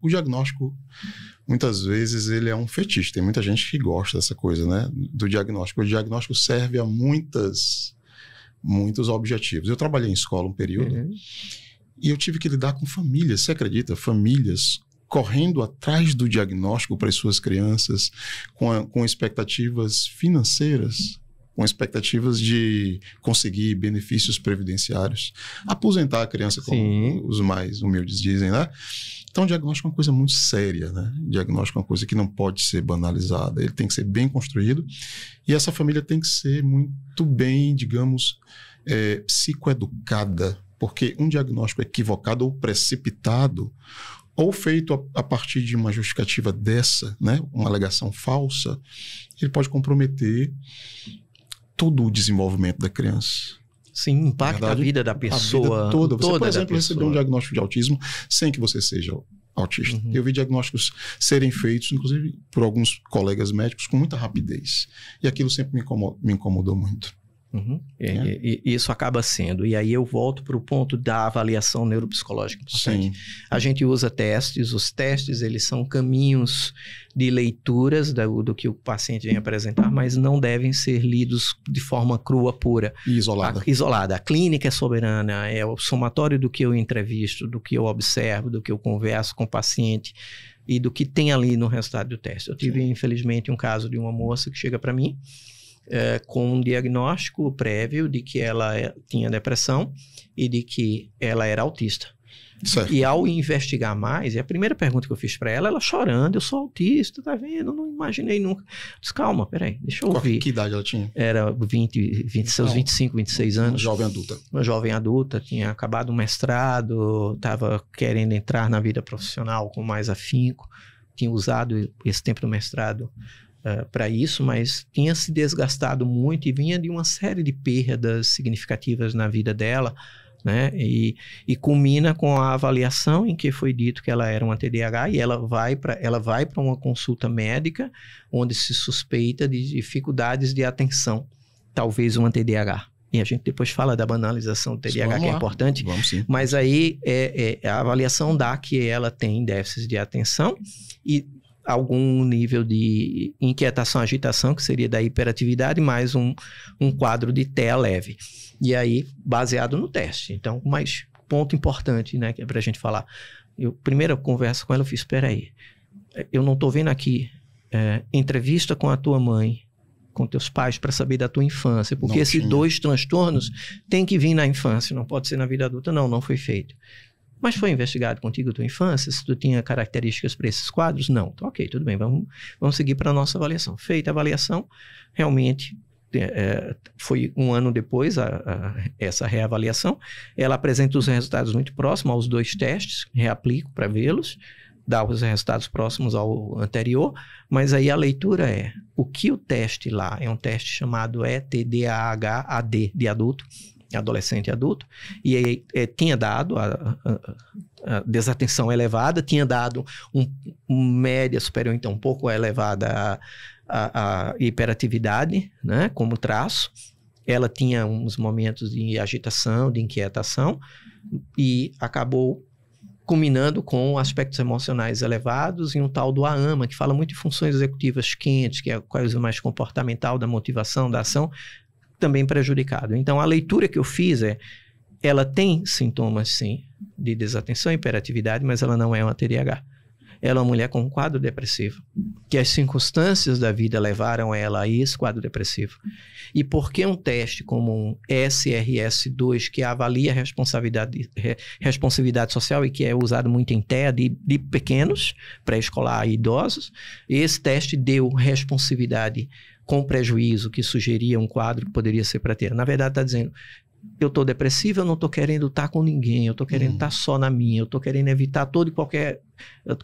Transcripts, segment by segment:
o diagnóstico, muitas vezes, ele é um fetiche. Tem muita gente que gosta dessa coisa, né? Do diagnóstico. O diagnóstico serve a muitos objetivos. Eu trabalhei em escola um período e eu tive que lidar com famílias, você acredita? Famílias correndo atrás do diagnóstico para as suas crianças, com expectativas financeiras, com expectativas de conseguir benefícios previdenciários, aposentar a criança, como os mais humildes dizem, né? Então, o diagnóstico é uma coisa muito séria, né? O diagnóstico é uma coisa que não pode ser banalizada, ele tem que ser bem construído e essa família tem que ser muito bem, digamos, psicoeducada, porque um diagnóstico equivocado ou precipitado ou feito a partir de uma justificativa dessa, né, uma alegação falsa, ele pode comprometer todo o desenvolvimento da criança. Sim, impacta a vida da pessoa. A vida toda. Você, por exemplo, recebeu um diagnóstico de autismo sem que você seja autista. Eu vi diagnósticos serem feitos, inclusive por alguns colegas médicos, com muita rapidez. E aquilo sempre me incomodou muito. E isso acaba sendo. E aí eu volto para o ponto da avaliação neuropsicológica. Sim. A gente usa testes. Os testes, eles são caminhos de leituras do que o paciente vem apresentar, mas não devem ser lidos de forma crua, pura. E isolada. Isolada. A clínica é soberana, é o somatório do que eu entrevisto, do que eu observo, do que eu converso com o paciente e do que tem ali no resultado do teste. Eu tive, infelizmente, um caso de uma moça que chega para mim com um diagnóstico prévio de que ela tinha depressão e de que ela era autista. Certo. E ao investigar mais, e a primeira pergunta que eu fiz para ela chorando, eu sou autista, tá vendo? Não imaginei nunca. Eu disse, calma, peraí, deixa eu ouvir. Que idade ela tinha? Era seus 25, 26 anos. Jovem adulta. Uma jovem adulta, tinha acabado um mestrado, estava querendo entrar na vida profissional com mais afinco, tinha usado esse tempo do mestrado para isso, mas tinha se desgastado muito e vinha de uma série de perdas significativas na vida dela, né? E culmina com a avaliação em que foi dito que ela era uma TDAH e ela vai para uma consulta médica onde se suspeita de dificuldades de atenção, talvez uma TDAH. E a gente depois fala da banalização do TDAH, que é importante. Vamos sim. Mas aí a avaliação dá que ela tem déficit de atenção e algum nível de inquietação, agitação, que seria da hiperatividade, mais um quadro de TEA leve. E aí, baseado no teste. Então, mais ponto importante, né, que é para a gente falar. Primeira conversa com ela, eu fiz, espera aí, eu não estou vendo aqui entrevista com a tua mãe, com teus pais, para saber da tua infância, porque esses dois transtornos têm que vir na infância, não pode ser na vida adulta. Não foi feito. Mas foi investigado contigo a tua infância? Se tu tinha características para esses quadros? Não. Então, ok, tudo bem, vamos seguir para a nossa avaliação. Feita a avaliação, realmente foi um ano depois essa reavaliação. Ela apresenta os resultados muito próximos aos dois testes, reaplico para vê-los, dá os resultados próximos ao anterior, mas aí a leitura o que o teste lá é um teste chamado ETDAH-AD de adulto, adolescente e adulto, e aí tinha dado a desatenção elevada, tinha dado média superior, então um pouco elevada a hiperatividade, né, como traço. Ela tinha uns momentos de agitação, de inquietação, e acabou culminando com aspectos emocionais elevados e um tal do AAMA, que fala muito de funções executivas quentes, que é a coisa mais comportamental da motivação, da ação, também prejudicado. Então, a leitura que eu fiz ela tem sintomas, sim, de desatenção e hiperatividade, mas ela não é uma TDAH. Ela é uma mulher com um quadro depressivo, que as circunstâncias da vida levaram ela a esse quadro depressivo. E por que um teste como um SRS-2, que avalia a responsividade social e que é usado muito em TEA de pequenos, pré-escolar e idosos, esse teste deu responsividade com prejuízo, que sugeria um quadro que poderia ser para ter. Na verdade, está dizendo, eu estou depressiva, eu não estou querendo estar com ninguém, eu estou querendo estar só na minha, eu estou querendo evitar todo e qualquer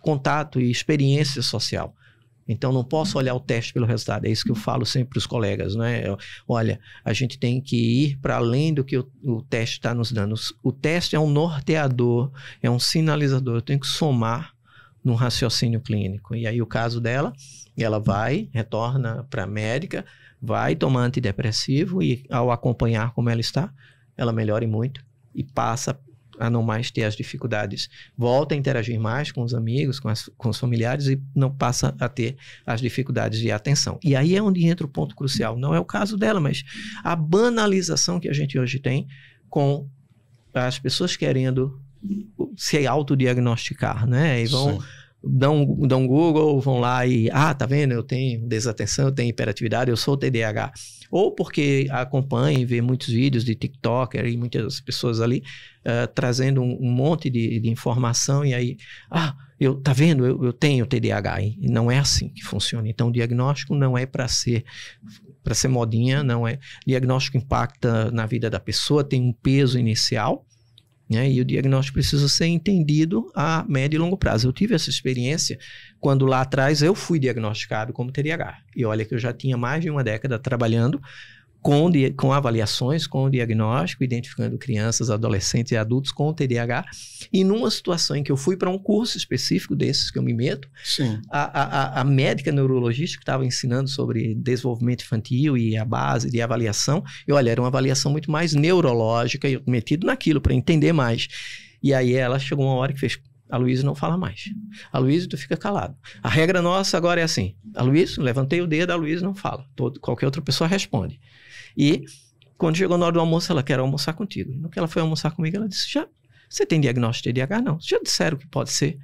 contato e experiência social. Então, não posso olhar o teste pelo resultado. É isso que eu falo sempre para os colegas, né? Olha, a gente tem que ir para além do que o teste está nos dando. O teste é um norteador, é um sinalizador. Eu tenho que somar num raciocínio clínico. E aí, o caso dela, ela retorna para a médica, vai tomar antidepressivo e, ao acompanhar como ela está, ela melhora muito e passa a não mais ter as dificuldades, volta a interagir mais com os amigos, com os familiares e não passa a ter as dificuldades de atenção. E aí é onde entra o ponto crucial. Não é o caso dela, mas a banalização que a gente hoje tem com as pessoas querendo se autodiagnosticar, né? E vão... Dão um Google, vão lá e... tá vendo? Eu tenho desatenção, eu tenho hiperatividade, eu sou TDAH. Ou porque acompanha e vê muitos vídeos de TikToker e muitas pessoas ali trazendo um monte de informação e aí... tá vendo? Eu tenho TDAH. E não é assim que funciona. Então, o diagnóstico não é para ser modinha, não é... Diagnóstico impacta na vida da pessoa, tem um peso inicial, né? E o diagnóstico precisa ser entendido a médio e longo prazo. Eu tive essa experiência quando lá atrás eu fui diagnosticado como TDAH. E olha que eu já tinha mais de uma década trabalhando com avaliações, com diagnóstico, identificando crianças, adolescentes e adultos com TDAH. E numa situação em que eu fui para um curso específico desses que eu me meto, a médica neurologista que estava ensinando sobre desenvolvimento infantil e a base de avaliação, e olha, era uma avaliação muito mais neurológica, e eu metido naquilo para entender mais. E aí ela chegou uma hora que fez... Aloysio não fala mais. Aloysio, tu fica calado. A regra nossa agora é assim. Aloysio, levantei o dedo, Aloysio não fala. Qualquer outra pessoa responde. E quando chegou na hora do almoço, ela quer almoçar contigo. No que ela foi almoçar comigo, ela disse, você tem diagnóstico de TDAH? Não. Já disseram que pode ser?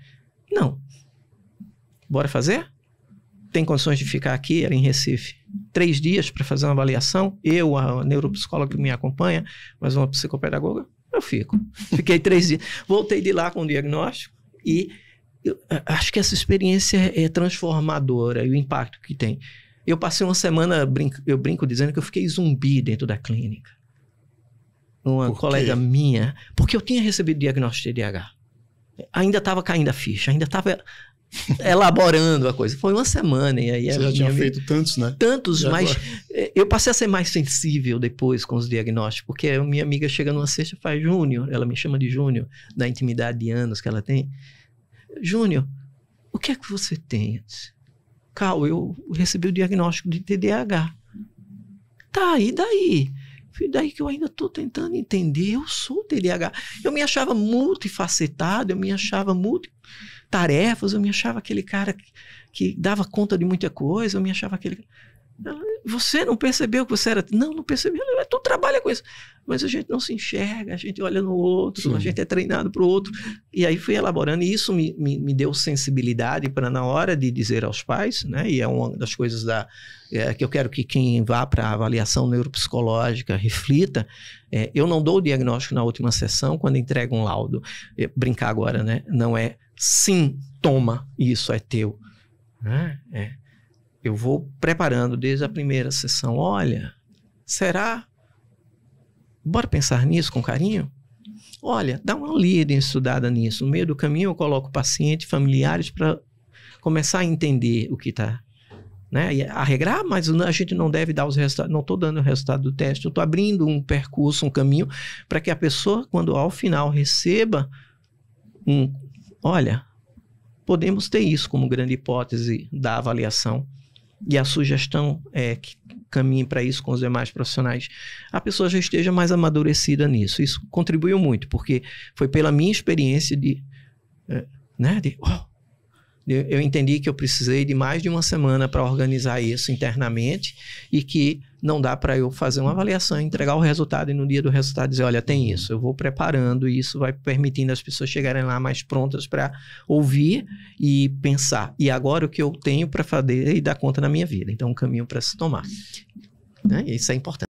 Não. Bora fazer? Tem condições de ficar aqui, era em Recife, 3 dias para fazer uma avaliação? Eu, a neuropsicóloga que me acompanha, mais uma psicopedagoga, eu fico. Fiquei 3 dias. Voltei de lá com o diagnóstico e eu acho que essa experiência é transformadora e o impacto que tem. Eu passei uma semana, eu brinco dizendo que eu fiquei zumbi dentro da clínica. Uma colega minha, porque eu tinha recebido diagnóstico de TDAH. Ainda estava caindo a ficha, ainda estava elaborando a coisa. Foi uma semana e aí... Você já tinha feito tantos, né? Tantos, mas eu passei a ser mais sensível depois com os diagnósticos, porque a minha amiga chega numa sexta e faz Júnior, ela me chama de Júnior, da intimidade de anos que ela tem. Júnior, o que é que você tem? Cal, eu recebi o diagnóstico de TDAH. Tá, e daí? E daí que eu ainda estou tentando entender, eu sou TDAH. Eu me achava multifacetado, eu me achava multitarefas, eu me achava aquele cara que dava conta de muita coisa, eu me achava aquele... Você não percebeu que você era... Não percebi. Tu trabalha com isso. Mas a gente não se enxerga, a gente olha no outro, sim, a gente é treinado para o outro. E aí fui elaborando, e isso me deu sensibilidade para na hora de dizer aos pais, né? E é uma das coisas que eu quero que quem vá para a avaliação neuropsicológica reflita. Eu não dou o diagnóstico na última sessão quando entrego um laudo. Brincar agora, né? Não é sim, toma, isso é teu. Eu vou preparando desde a primeira sessão. Olha, será? Bora pensar nisso com carinho? Olha, dá uma lida e estudada nisso. No meio do caminho eu coloco paciente, familiares para começar a entender o que está. Né? E a regra, mas a gente não deve dar os resultados. Não estou dando o resultado do teste. Eu estou abrindo um percurso, um caminho para que a pessoa, quando ao final receba olha, podemos ter isso como grande hipótese da avaliação. E a sugestão é que caminhe para isso com os demais profissionais. A pessoa já esteja mais amadurecida nisso. Isso contribuiu muito, porque foi pela minha experiência eu entendi que eu precisei de mais de uma semana para organizar isso internamente e que não dá para eu fazer uma avaliação, entregar o resultado e no dia do resultado dizer, olha, tem isso. Eu vou preparando e isso vai permitindo as pessoas chegarem lá mais prontas para ouvir e pensar. E agora o que eu tenho para fazer e dar conta na minha vida. Então, um caminho para se tomar. Né? Isso é importante.